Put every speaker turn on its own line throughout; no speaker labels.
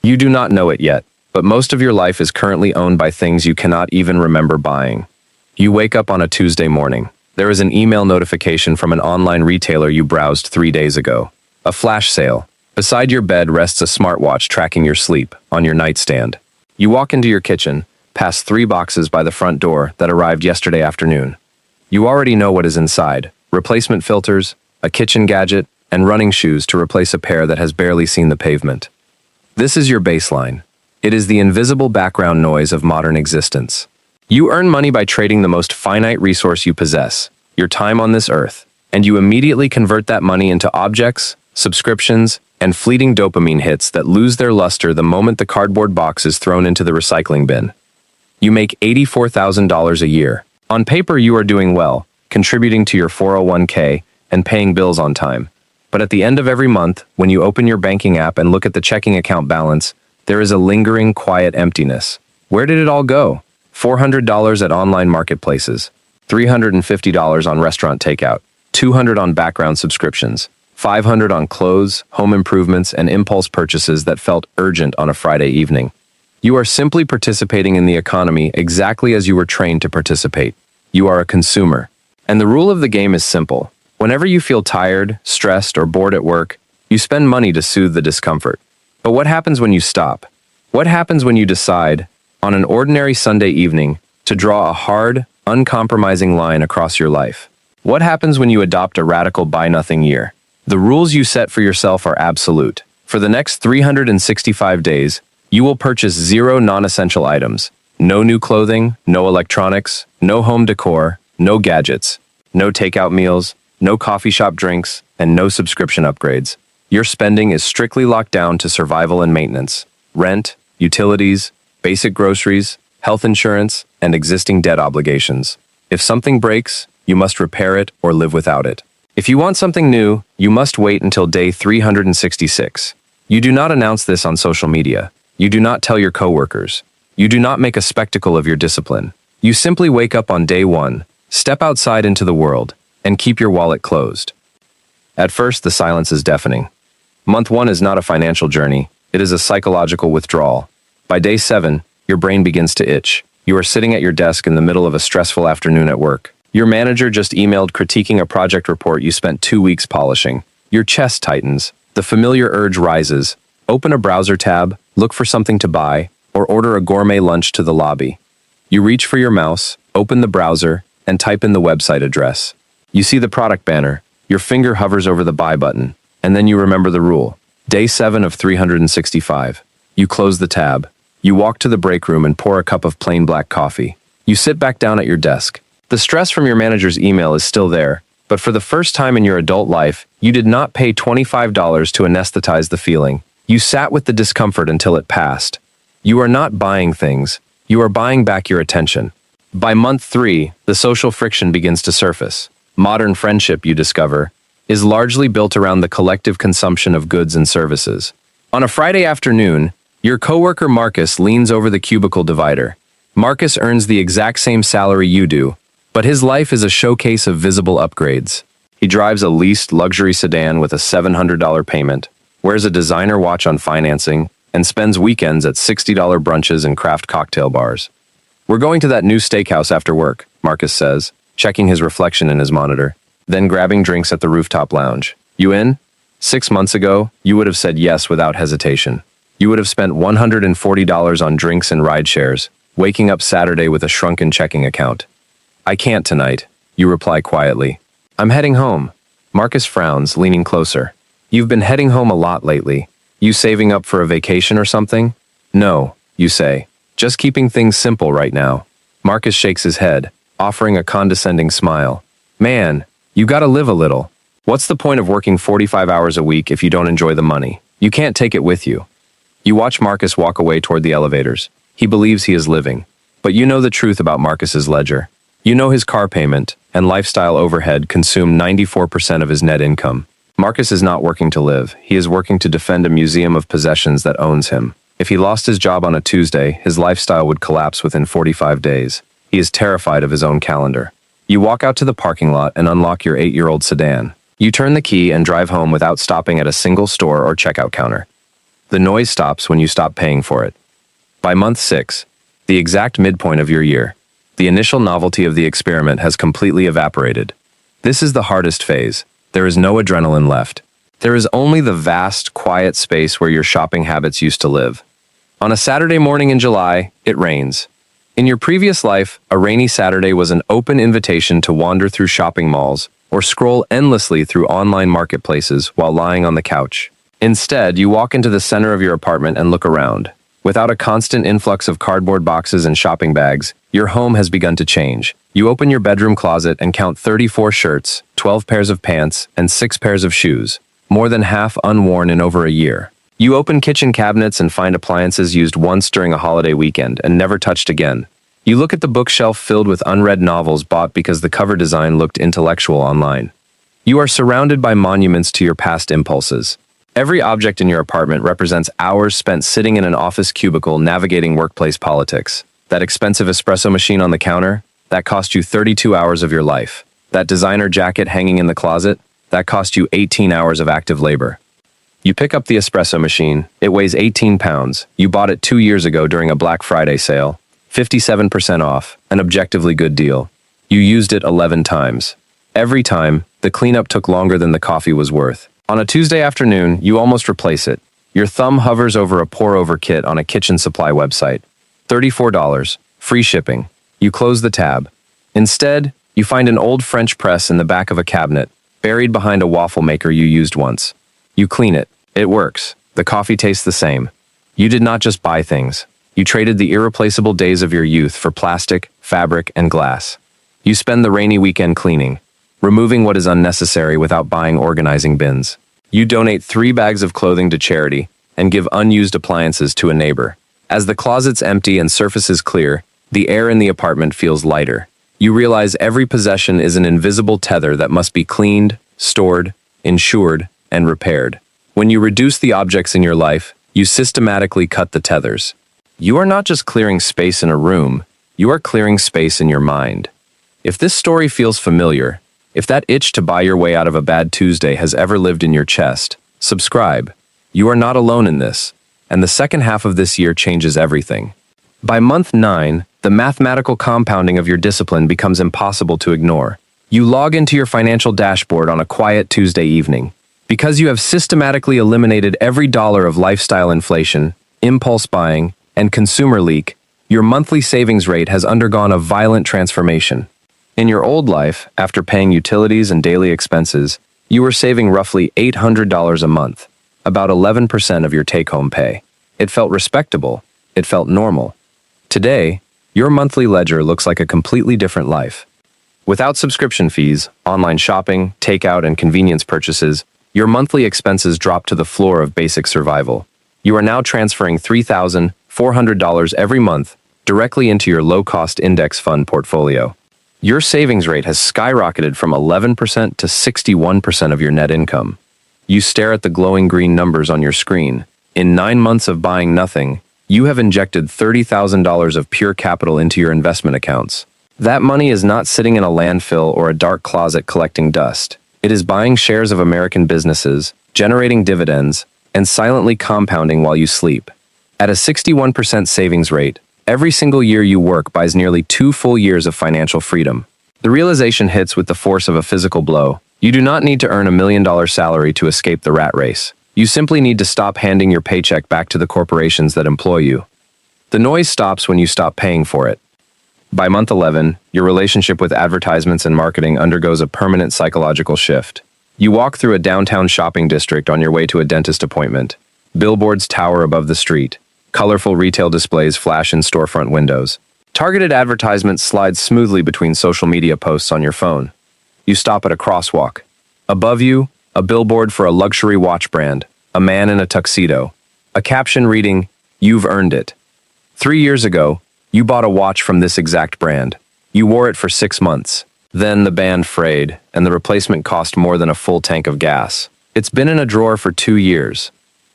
You do not know it yet, but most of your life is currently owned by things you cannot even remember buying. You wake up on a Tuesday morning. There is an email notification from an online retailer you browsed 3 days ago. A flash sale. Beside your bed rests a smartwatch tracking your sleep on your nightstand. You walk into your kitchen, past 3 boxes by the front door that arrived yesterday afternoon. You already know what is inside: replacement filters, a kitchen gadget, and running shoes to replace a pair that has barely seen the pavement. This is your baseline. It is the invisible background noise of modern existence. You earn money by trading the most finite resource you possess, your time on this earth, and you immediately convert that money into objects, subscriptions, and fleeting dopamine hits that lose their luster the moment the cardboard box is thrown into the recycling bin. You make $84,000 a year. On paper, you are doing well, contributing to your 401k and paying bills on time. But at the end of every month, when you open your banking app and look at the checking account balance, there is a lingering, quiet emptiness. Where did it all go? $400 at online marketplaces, $350 on restaurant takeout, $200 on background subscriptions, $500 on clothes, home improvements, and impulse purchases that felt urgent on a Friday evening. You are simply participating in the economy exactly as you were trained to participate. You are a consumer. And the rule of the game is simple. Whenever you feel tired, stressed, or bored at work, you spend money to soothe the discomfort. But what happens when you stop? What happens when you decide, on an ordinary Sunday evening, to draw a hard, uncompromising line across your life? What happens when you adopt a radical buy-nothing year? The rules you set for yourself are absolute. For the next 365 days, you will purchase 0 non-essential items. No new clothing, no electronics, no home decor, no gadgets, no takeout meals, no coffee shop drinks, and no subscription upgrades. Your spending is strictly locked down to survival and maintenance, rent, utilities, basic groceries, health insurance, and existing debt obligations. If something breaks, you must repair it or live without it. If you want something new, you must wait until day 366. You do not announce this on social media. You do not tell your coworkers. You do not make a spectacle of your discipline. You simply wake up on day 1, step outside into the world, and keep your wallet closed. At first, the silence is deafening. Month 1 is not a financial journey. It is a psychological withdrawal. By day 7, your brain begins to itch. You are sitting at your desk in the middle of a stressful afternoon at work. Your manager just emailed critiquing a project report you spent 2 weeks polishing. Your chest tightens. The familiar urge rises. Open a browser tab, look for something to buy, or order a gourmet lunch to the lobby. You reach for your mouse, open the browser, and type in the website address. You see the product banner. Your finger hovers over the buy button, and then you remember the rule. Day 7 of 365. You close the tab. You walk to the break room and pour a cup of plain black coffee. You sit back down at your desk. The stress from your manager's email is still there, but for the first time in your adult life, you did not pay $25 to anesthetize the feeling. You sat with the discomfort until it passed. You are not buying things. You are buying back your attention. By month 3, the social friction begins to surface. Modern friendship, you discover, is largely built around the collective consumption of goods and services. On a Friday afternoon, your coworker Marcus leans over the cubicle divider. Marcus earns the exact same salary you do, but his life is a showcase of visible upgrades. He drives a leased luxury sedan with a $700 payment, wears a designer watch on financing, and spends weekends at $60 brunches and craft cocktail bars. "We're going to that new steakhouse after work," Marcus says, checking his reflection in his monitor, then grabbing drinks at the rooftop lounge. "You in?" 6 months ago, you would have said yes without hesitation. You would have spent $140 on drinks and ride shares, waking up Saturday with a shrunken checking account. "I can't tonight," you reply quietly. "I'm heading home." Marcus frowns, leaning closer. "You've been heading home a lot lately. You saving up for a vacation or something?" "No," you say. "Just keeping things simple right now." Marcus shakes his head, offering a condescending smile. "Man, you gotta live a little. What's the point of working 45 hours a week if you don't enjoy the money? You can't take it with you." You watch Marcus walk away toward the elevators. He believes he is living. But you know the truth about Marcus's ledger. You know his car payment and lifestyle overhead consume 94% of his net income. Marcus is not working to live. He is working to defend a museum of possessions that owns him. If he lost his job on a Tuesday, his lifestyle would collapse within 45 days. He is terrified of his own calendar. You walk out to the parking lot and unlock your 8-year-old sedan. You turn the key and drive home without stopping at a single store or checkout counter. The noise stops when you stop paying for it. By month 6, the exact midpoint of your year, the initial novelty of the experiment has completely evaporated. This is the hardest phase. There is no adrenaline left. There is only the vast, quiet space where your shopping habits used to live. On a Saturday morning in July, it rains. In your previous life, a rainy Saturday was an open invitation to wander through shopping malls or scroll endlessly through online marketplaces while lying on the couch. Instead, you walk into the center of your apartment and look around. Without a constant influx of cardboard boxes and shopping bags, your home has begun to change. You open your bedroom closet and count 34 shirts, 12 pairs of pants, and 6 pairs of shoes, more than half unworn in over a year. You open kitchen cabinets and find appliances used once during a holiday weekend and never touched again. You look at the bookshelf filled with unread novels bought because the cover design looked intellectual online. You are surrounded by monuments to your past impulses. Every object in your apartment represents hours spent sitting in an office cubicle navigating workplace politics. That expensive espresso machine on the counter, that cost you 32 hours of your life. That designer jacket hanging in the closet, that cost you 18 hours of active labor. You pick up the espresso machine. It weighs 18 pounds. You bought it 2 years ago during a Black Friday sale. 57% off, an objectively good deal. You used it 11 times. Every time, the cleanup took longer than the coffee was worth. On a Tuesday afternoon, you almost replace it. Your thumb hovers over a pour-over kit on a kitchen supply website. $34, free shipping. You close the tab. Instead, you find an old French press in the back of a cabinet, buried behind a waffle maker you used once. You clean it. It works. The coffee tastes the same. You did not just buy things. You traded the irreplaceable days of your youth for plastic, fabric, and glass. You spend the rainy weekend cleaning, removing what is unnecessary without buying organizing bins. You donate 3 bags of clothing to charity and give unused appliances to a neighbor. As the closets empty and surfaces clear, the air in the apartment feels lighter. You realize every possession is an invisible tether that must be cleaned, stored, insured, and repaired. When you reduce the objects in your life, you systematically cut the tethers. You are not just clearing space in a room, you are clearing space in your mind. If this story feels familiar, if that itch to buy your way out of a bad Tuesday has ever lived in your chest, subscribe. You are not alone in this, and the second half of this year changes everything. By month 9, the mathematical compounding of your discipline becomes impossible to ignore. You log into your financial dashboard on a quiet Tuesday evening. Because you have systematically eliminated every dollar of lifestyle inflation, impulse buying, and consumer leak, your monthly savings rate has undergone a violent transformation. In your old life, after paying utilities and daily expenses, you were saving roughly $800 a month, about 11% of your take-home pay. It felt respectable. It felt normal. Today, your monthly ledger looks like a completely different life. Without subscription fees, online shopping, takeout, and convenience purchases, your monthly expenses drop to the floor of basic survival. You are now transferring $3,400 every month directly into your low-cost index fund portfolio. Your savings rate has skyrocketed from 11% to 61% of your net income. You stare at the glowing green numbers on your screen. In 9 months of buying nothing, you have injected $30,000 of pure capital into your investment accounts. That money is not sitting in a landfill or a dark closet collecting dust. It is buying shares of American businesses, generating dividends, and silently compounding while you sleep. At a 61% savings rate, every single year you work buys nearly 2 full years of financial freedom. The realization hits with the force of a physical blow. You do not need to earn $1 million salary to escape the rat race. You simply need to stop handing your paycheck back to the corporations that employ you. The noise stops when you stop paying for it. By month 11, your relationship with advertisements and marketing undergoes a permanent psychological shift. You walk through a downtown shopping district on your way to a dentist appointment. Billboards tower above the street. Colorful retail displays flash in storefront windows. Targeted advertisements slide smoothly between social media posts on your phone. You stop at a crosswalk. Above you, a billboard for a luxury watch brand, a man in a tuxedo. A caption reading, "You've earned it." 3 years ago, you bought a watch from this exact brand. You wore it for 6 months. Then the band frayed, and the replacement cost more than a full tank of gas. It's been in a drawer for 2 years.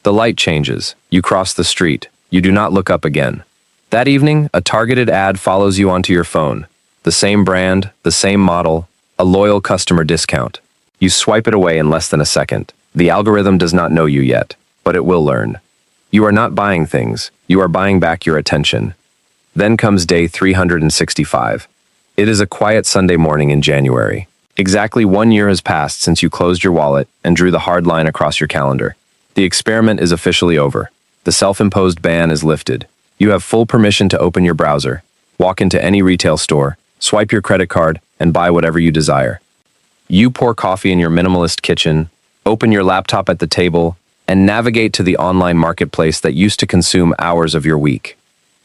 The light changes. You cross the street. You do not look up again. That evening, a targeted ad follows you onto your phone. The same brand, the same model, a loyal customer discount. You swipe it away in less than a second. The algorithm does not know you yet, but it will learn. You are not buying things, you are buying back your attention. Then comes day 365. It is a quiet Sunday morning in January. Exactly 1 year has passed since you closed your wallet and drew the hard line across your calendar. The experiment is officially over. The self-imposed ban is lifted. You have full permission to open your browser, walk into any retail store, swipe your credit card, and buy whatever you desire. You pour coffee in your minimalist kitchen, open your laptop at the table, and navigate to the online marketplace that used to consume hours of your week.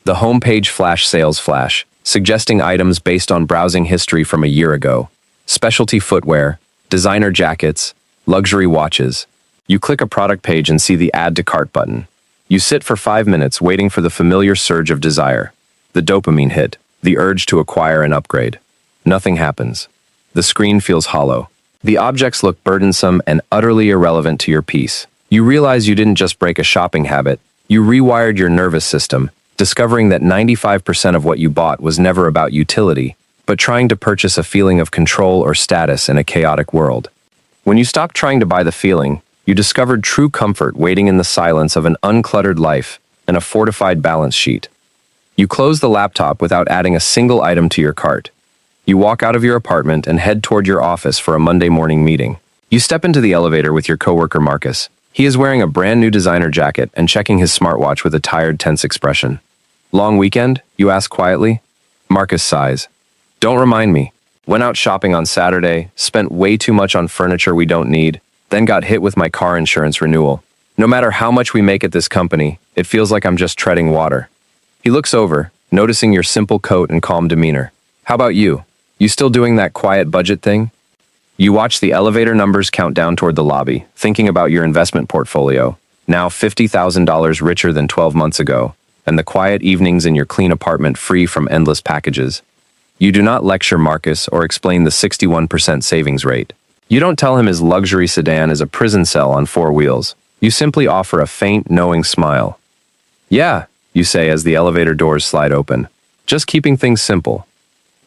The homepage sales flash, suggesting items based on browsing history from a year ago. Specialty footwear, designer jackets, luxury watches. You click a product page and see the Add to Cart button. You sit for 5 minutes waiting for the familiar surge of desire. The dopamine hit, the urge to acquire and upgrade. Nothing happens. The screen feels hollow. The objects look burdensome and utterly irrelevant to your peace. You realize you didn't just break a shopping habit, you rewired your nervous system, discovering that 95% of what you bought was never about utility, but trying to purchase a feeling of control or status in a chaotic world. When you stopped trying to buy the feeling, you discovered true comfort waiting in the silence of an uncluttered life and a fortified balance sheet. You close the laptop without adding a single item to your cart. You walk out of your apartment and head toward your office for a Monday morning meeting. You step into the elevator with your coworker Marcus. He is wearing a brand new designer jacket and checking his smartwatch with a tired, tense expression. Long weekend? You ask quietly. Marcus sighs. Don't remind me. Went out shopping on Saturday, spent way too much on furniture we don't need, then got hit with my car insurance renewal. No matter how much we make at this company, it feels like I'm just treading water. He looks over, noticing your simple coat and calm demeanor. How about you? You still doing that quiet budget thing? You watch the elevator numbers count down toward the lobby, thinking about your investment portfolio, now $50,000 richer than 12 months ago, and the quiet evenings in your clean apartment free from endless packages. You do not lecture Marcus or explain the 61% savings rate. You don't tell him his luxury sedan is a prison cell on 4 wheels. You simply offer a faint, knowing smile. Yeah, you say as the elevator doors slide open. Just keeping things simple.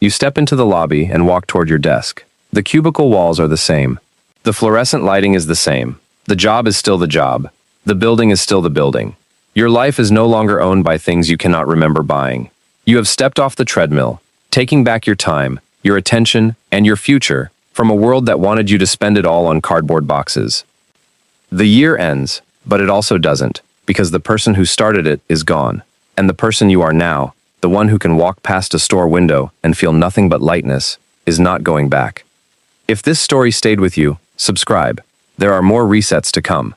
You step into the lobby and walk toward your desk. The cubicle walls are the same. The fluorescent lighting is the same. The job is still the job. The building is still the building. Your life is no longer owned by things you cannot remember buying. You have stepped off the treadmill, taking back your time, your attention, and your future from a world that wanted you to spend it all on cardboard boxes. The year ends, but it also doesn't, because the person who started it is gone, and the person you are now, the one who can walk past a store window and feel nothing but lightness, is not going back. If this story stayed with you, subscribe. There are more resets to come.